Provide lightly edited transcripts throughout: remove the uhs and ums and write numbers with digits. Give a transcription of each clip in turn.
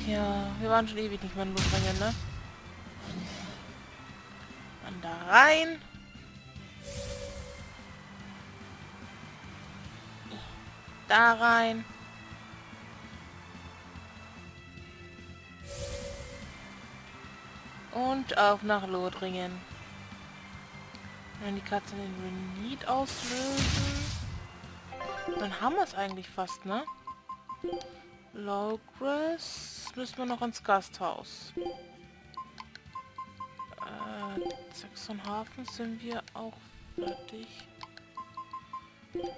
Ja, wir waren schon ewig nicht mehr in Lothringen, ne? Dann da rein. Da rein. Und auf nach Lothringen. Dann die Katze den Renit auslösen. Dann haben wir es eigentlich fast, ne? Logress müssen wir noch ins Gasthaus. Saxonhafen sind wir auch fertig.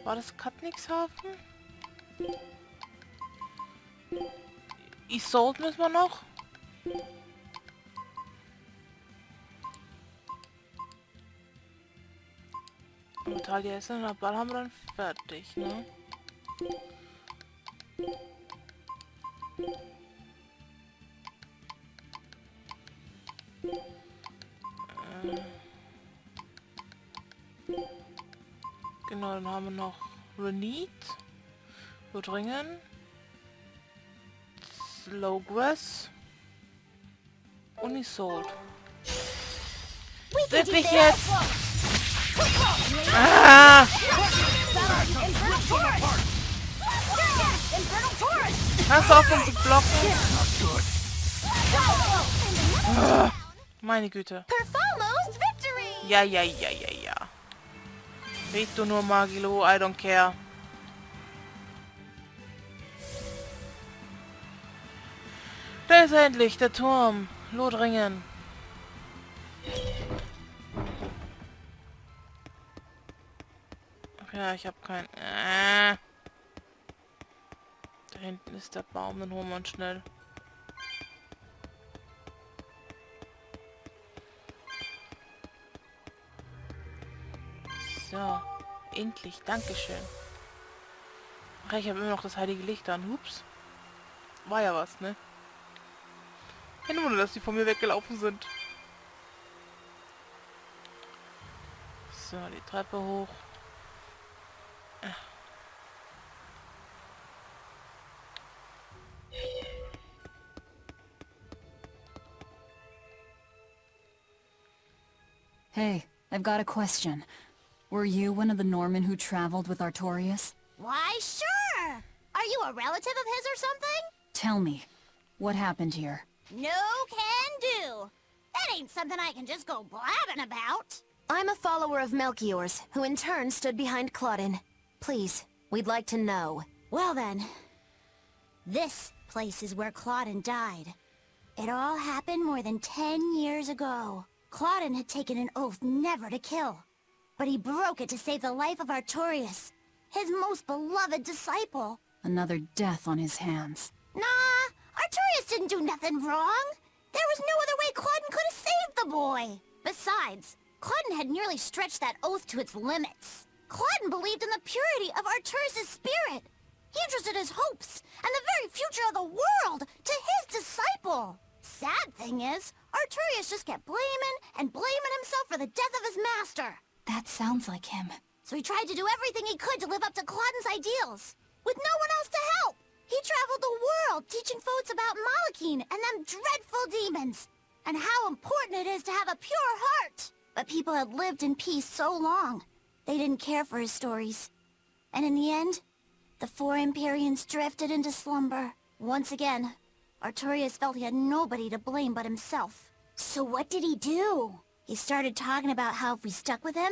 War das Katnixhafen? Isolde müssen wir noch. Italia ist in der Ball haben wir dann fertig, ne? Genau, dann haben wir noch Renit, Lothringen, Slowgrass und Isolde. Wirklich jetzt? Ah! Hast du auf uns zu blocken? Ah, meine Güte. Ja. Red du nur, Magilo, I don't care. Da ist er endlich, der Turm. Lothringen. Ach ja, ich habe kein... Da hinten ist der Baum, den holen wir uns schnell. So, endlich, dankeschön. Ach, ich habe immer noch das heilige Licht an. Hups. War ja was, ne? Kein Wunder, dass die von mir weggelaufen sind. So, die Treppe hoch. Hey, I've got a question. Were you one of the Norman who traveled with Artorias? Why, sure! Are you a relative of his or something? Tell me, what happened here? No can do! That ain't something I can just go blabbing about! I'm a follower of Melchior's, who in turn stood behind Claudin. Please, we'd like to know. Well then, this place is where Claudin died. It all happened more than 10 years ago. Claudin had taken an oath never to kill, but he broke it to save the life of Artorias, his most beloved disciple. Another death on his hands. Nah, Artorias didn't do nothing wrong. There was no other way Claudin could have saved the boy. Besides, Claudin had nearly stretched that oath to its limits. Claudin believed in the purity of Artorias' spirit. He entrusted his hopes and the very future of the world to his disciple. Sad thing is, Artorias just kept blaming himself for the death of his master. That sounds like him. So he tried to do everything he could to live up to Claudin's ideals, with no one else to help. He traveled the world teaching folks about Malachine and them dreadful demons, and how important it is to have a pure heart. But people had lived in peace so long, they didn't care for his stories. And in the end, the four Empyreans drifted into slumber. Once again, Artorias felt he had nobody to blame but himself. So what did he do? He started talking about how if we stuck with him,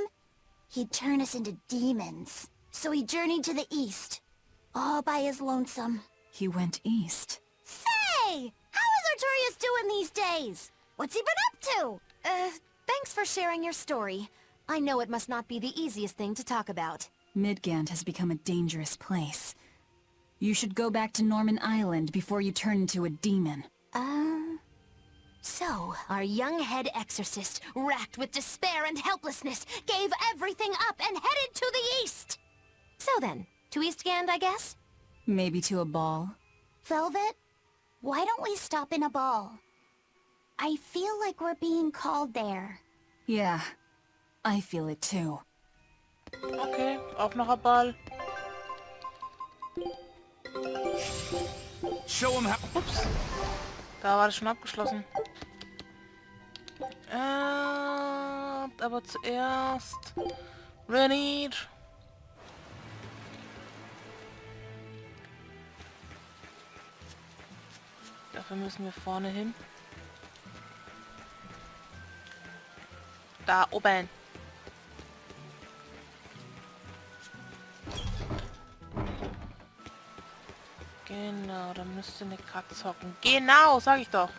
he'd turn us into demons. So he journeyed to the east, all by his lonesome. He went east. Say! How is Artorias doing these days? What's he been up to? Thanks for sharing your story. I know it must not be the easiest thing to talk about. Midgand has become a dangerous place. You should go back to Norman Island before you turn into a demon. So, our young head exorcist, racked with despair and helplessness, gave everything up and headed to the east! So then, to Eastgand, I guess? Maybe to a ball? Velvet, why don't we stop in a ball? I feel like we're being called there. Yeah, I feel it too. Okay, auf nach der Ball. Show him how. Ups. Da war das schon abgeschlossen. Aber zuerst... Renit. Dafür müssen wir vorne hin. Da oben. Genau, da müsste eine Katze hocken. Genau, sag ich doch.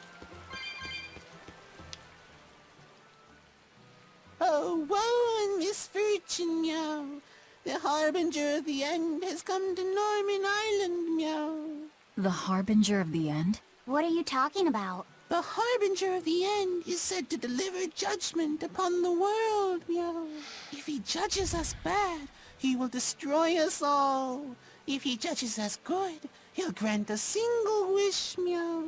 Oh, woe and misfortune, meow. The harbinger of the end has come to Norman Island, meow. The harbinger of the end? What are you talking about? The harbinger of the end is said to deliver judgment upon the world, meow. If he judges us bad, he will destroy us all. If he judges us good, he'll grant a single wish, meow.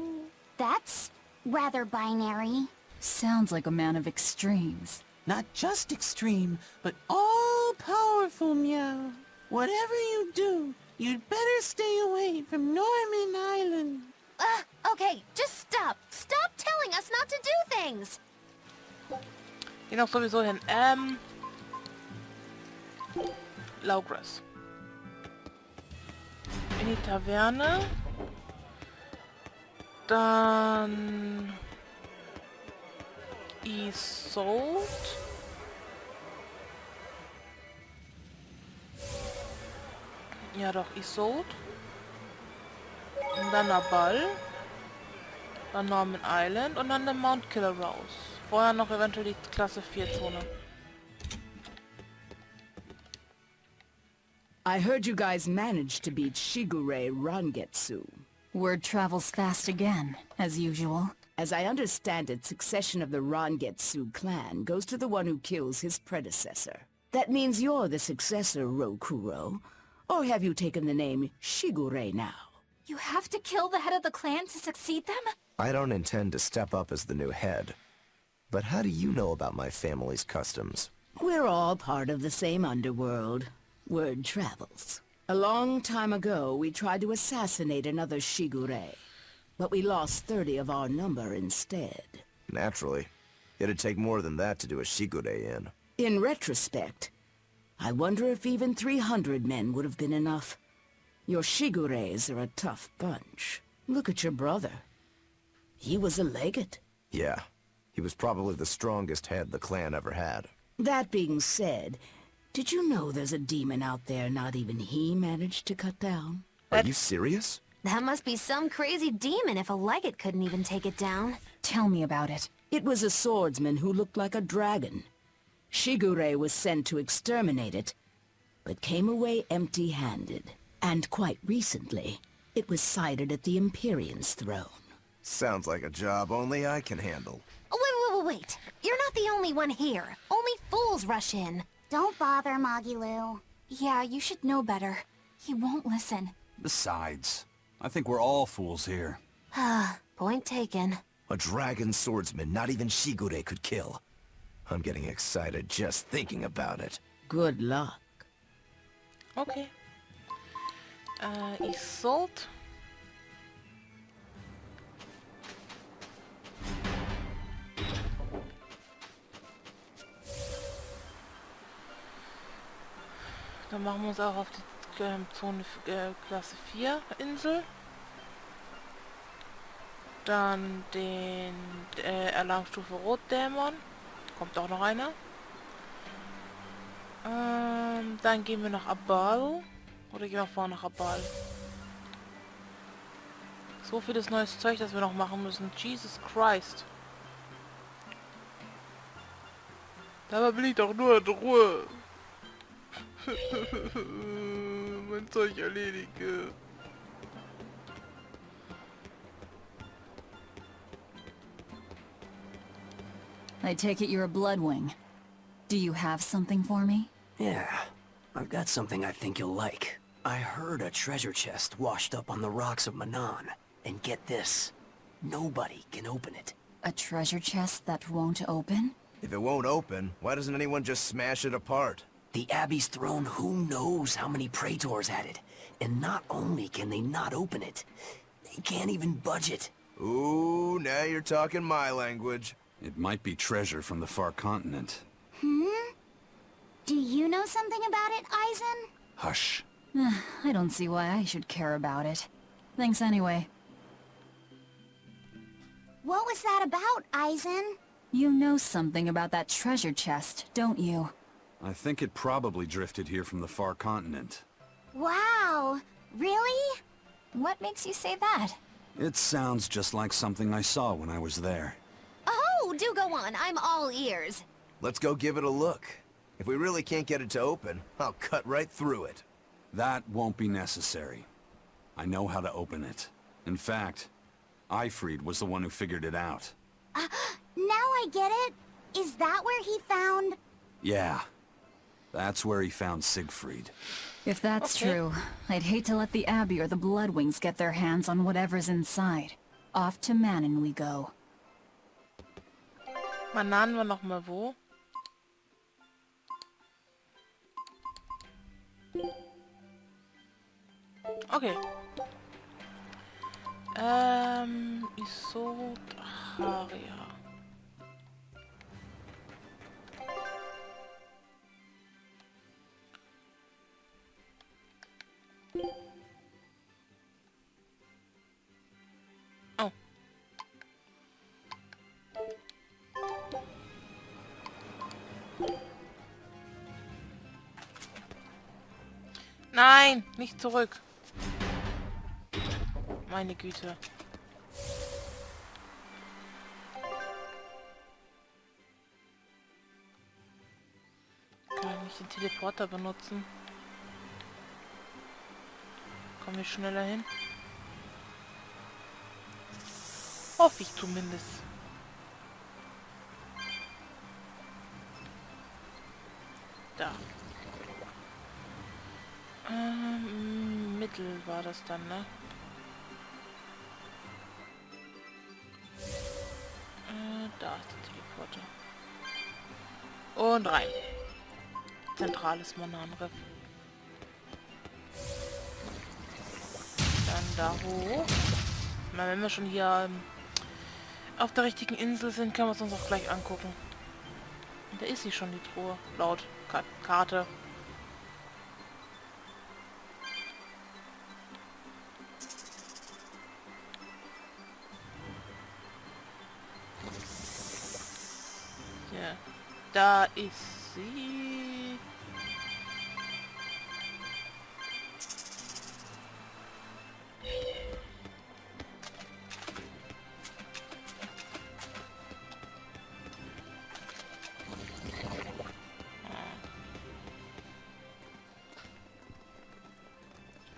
That's rather binary. Sounds like a man of extremes. Not just extreme, but all-powerful, meow. Whatever you do, you'd better stay away from Norman Island. Okay, just stop. Stop telling us not to do things. Geh noch sowieso hin. Laugras. In die Taverne. Dann... Isolde. Ja doch, Isolde. Und dann Abal. Dann Norman Island und dann der Mount Killer raus. Vorher noch eventuell die Klasse 4 Zone. I heard you guys managed to beat Shigure Rangetsu. Word travels fast again, as usual. As I understand it, succession of the Rangetsu clan goes to the one who kills his predecessor. That means you're the successor, Rokuro. Or have you taken the name Shigure now? You have to kill the head of the clan to succeed them? I don't intend to step up as the new head. But how do you know about my family's customs? We're all part of the same underworld. Word travels. A long time ago, we tried to assassinate another Shigure. But we lost 30 of our number instead. Naturally. It'd take more than that to do a Shigure in. In retrospect, I wonder if even 300 men would have been enough. Your Shigures are a tough bunch. Look at your brother. He was a legate. Yeah. He was probably the strongest head the clan ever had. That being said, did you know there's a demon out there not even he managed to cut down? Are you serious? That must be some crazy demon if a legate couldn't even take it down. Tell me about it. It was a swordsman who looked like a dragon. Shigure was sent to exterminate it, but came away empty-handed. And quite recently, it was sighted at the Empyrean's throne. Sounds like a job only I can handle. Wait. You're not the only one here. Only fools rush in. Don't bother, Magilu. Yeah, you should know better. He won't listen. Besides, I think we're all fools here. Point taken. A dragon swordsman not even Shigure could kill. I'm getting excited just thinking about it. Good luck. Okay. Isolde. Dann machen wir uns auch auf die Zone Klasse 4 Insel. Dann den Alarmstufe Rotdämon. Kommt auch noch einer. Dann gehen wir nach Abal. Oder gehen wir vorne nach Abal? So vieles neues Zeug, das wir noch machen müssen. Jesus Christ. Dabei bin ich doch nur in Ruhe. Mein Zeug erledige. I take it you're a Bloodwing. Do you have something for me? Yeah, I've got something I think you'll like. I heard a treasure chest washed up on the rocks of Manan. And get this, nobody can open it. A treasure chest that won't open? If it won't open, why doesn't anyone just smash it apart? The Abbey's throne, who knows how many praetors had it. And not only can they not open it, they can't even budge it. Ooh, now you're talking my language. It might be treasure from the far continent. Do you know something about it, Eisen? Hush. I don't see why I should care about it. Thanks anyway. What was that about, Eisen? You know something about that treasure chest, don't you? I think it probably drifted here from the far continent. Wow, really? What makes you say that? It sounds just like something I saw when I was there. Oh, do go on. I'm all ears. Let's go give it a look. If we really can't get it to open, I'll cut right through it. That won't be necessary. I know how to open it. In fact, Eifried was the one who figured it out. Now I get it. Is that where he found... Yeah. That's where he found Siegfried. If that's true, I'd hate to let the Abbey or the Bloodwings get their hands on whatever's inside. Off to Manon we go. Manan war noch mal wo? Okay. Isot Haria. Oh. Nein, nicht zurück. Meine Güte. Kann ich nicht den Teleporter benutzen? Kommen wir schneller hin? Hoffe ich zumindest. Da. Mittel war das dann, ne? Da ist der Teleporter. Und rein. Zentrales Mananriff. Dann da hoch. Na, wenn wir schon hier auf der richtigen Insel sind, können wir es uns auch gleich angucken. Und da ist sie schon, die Truhe. Laut Karte. Ja, da ist sie.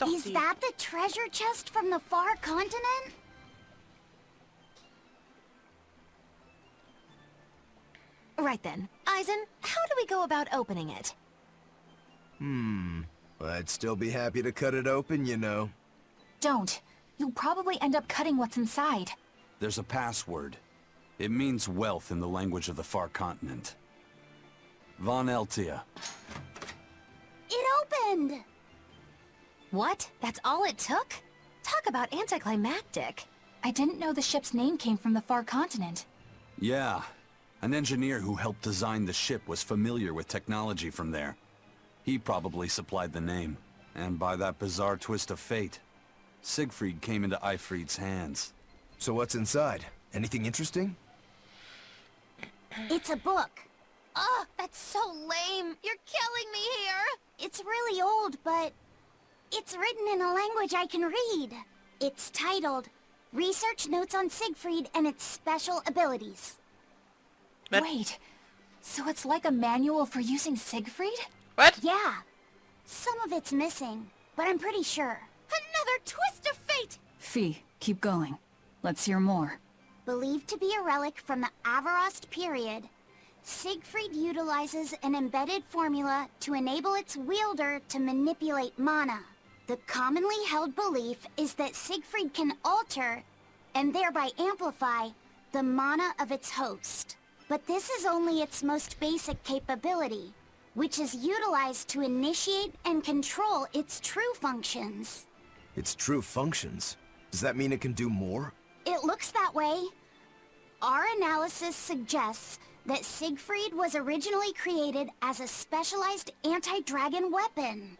Is that the treasure chest from the far continent? Right then. Eisen, how do we go about opening it? I'd still be happy to cut it open, you know. Don't. You'll probably end up cutting what's inside. There's a password. It means wealth in the language of the far continent. Von Eltia. It opened! What? That's all it took? Talk about anticlimactic. I didn't know the ship's name came from the far continent. Yeah. An engineer who helped design the ship was familiar with technology from there. He probably supplied the name. And by that bizarre twist of fate, Siegfried came into Eifried's hands. So what's inside? Anything interesting? It's a book. Ugh, that's so lame. You're killing me here. It's really old, but it's written in a language I can read. It's titled, Research Notes on Siegfried and Its Special Abilities. Wait, so it's like a manual for using Siegfried? What? Yeah. Some of it's missing, but I'm pretty sure. Another twist of fate! Fee, keep going. Let's hear more. Believed to be a relic from the Avarost period, Siegfried utilizes an embedded formula to enable its wielder to manipulate mana. The commonly held belief is that Siegfried can alter, and thereby amplify, the mana of its host. But this is only its most basic capability, which is utilized to initiate and control its true functions. Its true functions? Does that mean it can do more? It looks that way. Our analysis suggests that Siegfried was originally created as a specialized anti-dragon weapon.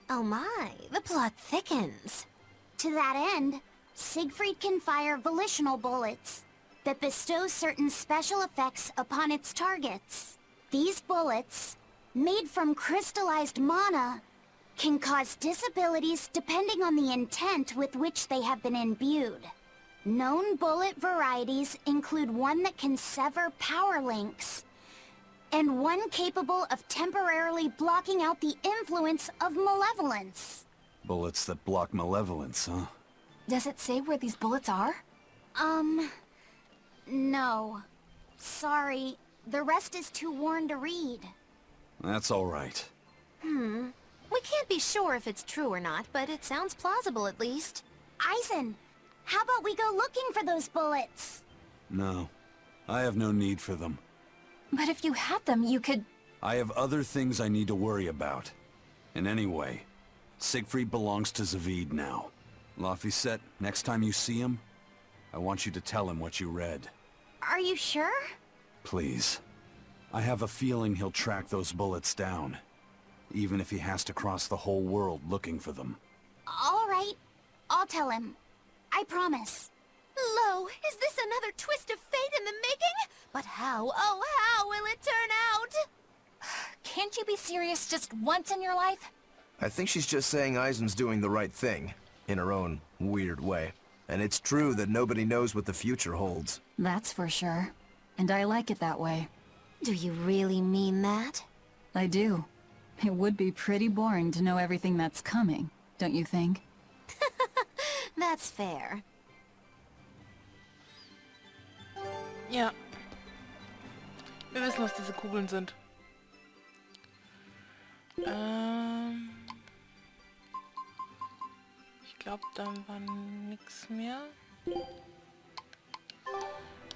Oh my, the plot thickens. To that end, Siegfried can fire volitional bullets that bestow certain special effects upon its targets. These bullets, made from crystallized mana, can cause disabilities depending on the intent with which they have been imbued. Known bullet varieties include one that can sever power links, and one capable of temporarily blocking out the influence of malevolence. Bullets that block malevolence, huh? Does it say where these bullets are? No. Sorry, the rest is too worn to read. That's all right. We can't be sure if it's true or not, but it sounds plausible at least. Eisen, how about we go looking for those bullets? No. I have no need for them. But if you had them, you could... I have other things I need to worry about. And anyway, Siegfried belongs to Zavid now. Laphicet, next time you see him, I want you to tell him what you read. Are you sure? Please. I have a feeling he'll track those bullets down. Even if he has to cross the whole world looking for them. All right. I'll tell him. I promise. Lo, is this another twist of fate in the making? But how, oh how will it turn out? Can't you be serious just once in your life? I think she's just saying Eisen's doing the right thing, in her own weird way. And it's true that nobody knows what the future holds. That's for sure. And I like it that way. Do you really mean that? I do. It would be pretty boring to know everything that's coming, don't you think? That's fair. Ja. Wir wissen, was diese Kugeln sind. Ich glaube, dann war nichts mehr.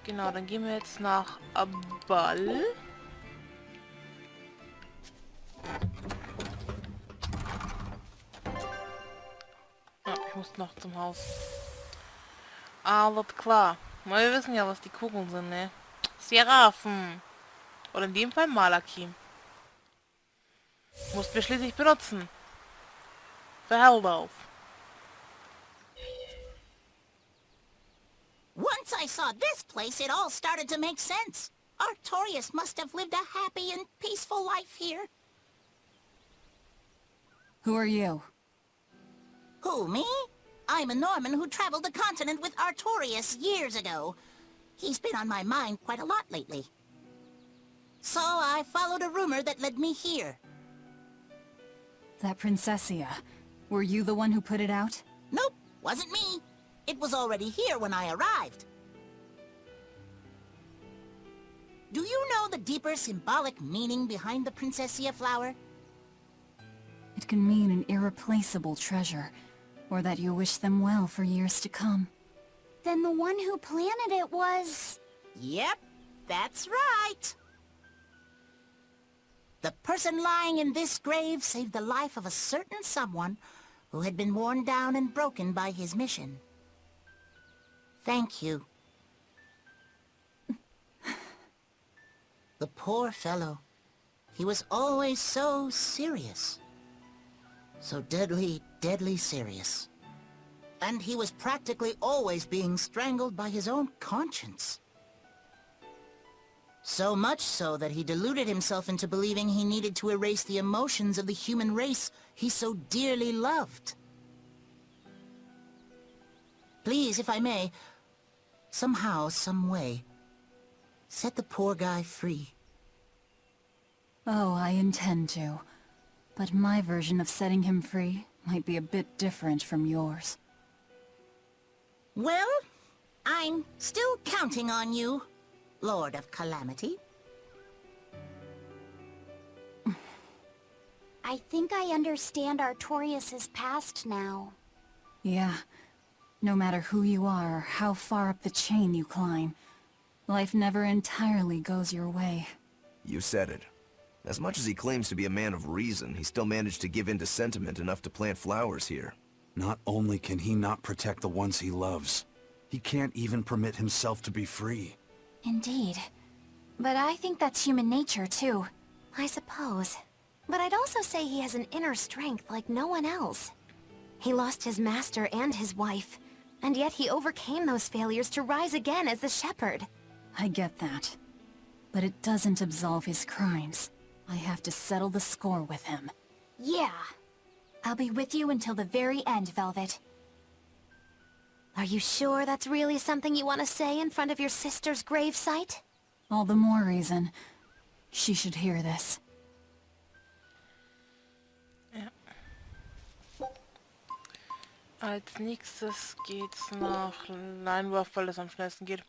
Genau, dann gehen wir jetzt nach Abal. Ah, ich muss noch zum Haus. Alles klar. Na, wir wissen ja, was die Kugeln sind, ne? Seraphen. Oder in dem Fall Malachi. Mussten wir schließlich benutzen. Für Helldorf. Once I saw this place, it all started to make sense. Artorias must have lived a happy and peaceful life here. Who are you? Who, me? I'm a Norman who traveled the continent with Artorias years ago. He's been on my mind quite a lot lately. So I followed a rumor that led me here. That Princessia. Were you the one who put it out? Nope, wasn't me. It was already here when I arrived. Do you know the deeper symbolic meaning behind the Princessia flower? It can mean an irreplaceable treasure, or that you wish them well for years to come. Then the one who planted it was... Yep, that's right. The person lying in this grave saved the life of a certain someone who had been worn down and broken by his mission. Thank you. The poor fellow. He was always so serious. So deadly, deadly serious. And he was practically always being strangled by his own conscience. So much so that he deluded himself into believing he needed to erase the emotions of the human race he so dearly loved. Please, if I may, somehow, some way, set the poor guy free. Oh, I intend to. But my version of setting him free might be a bit different from yours. Well, I'm still counting on you, Lord of Calamity. I think I understand Artorias' past now. Yeah. No matter who you are or how far up the chain you climb, life never entirely goes your way. You said it. As much as he claims to be a man of reason, he still managed to give in to sentiment enough to plant flowers here. Not only can he not protect the ones he loves, he can't even permit himself to be free. Indeed. But I think that's human nature, too. I suppose. But I'd also say he has an inner strength like no one else. He lost his master and his wife, and yet he overcame those failures to rise again as the shepherd. I get that. But it doesn't absolve his crimes. I have to settle the score with him. Yeah. I'll be with you until the very end, Velvet. Are you sure that's really something you want to say in front of your sister's gravesite? All the more reason. She should hear this. Ja. Als nächstes geht's nach Leinwurf, weil es am schnellsten geht.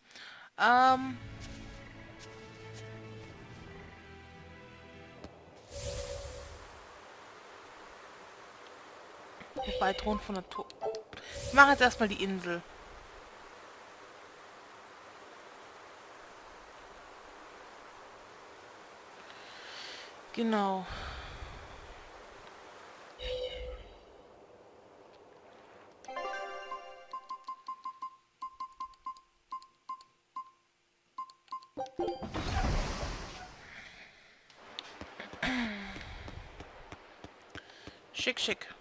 Wobei Thron von der Tod. Ich mache jetzt erstmal die Insel. Genau. Schick, schick.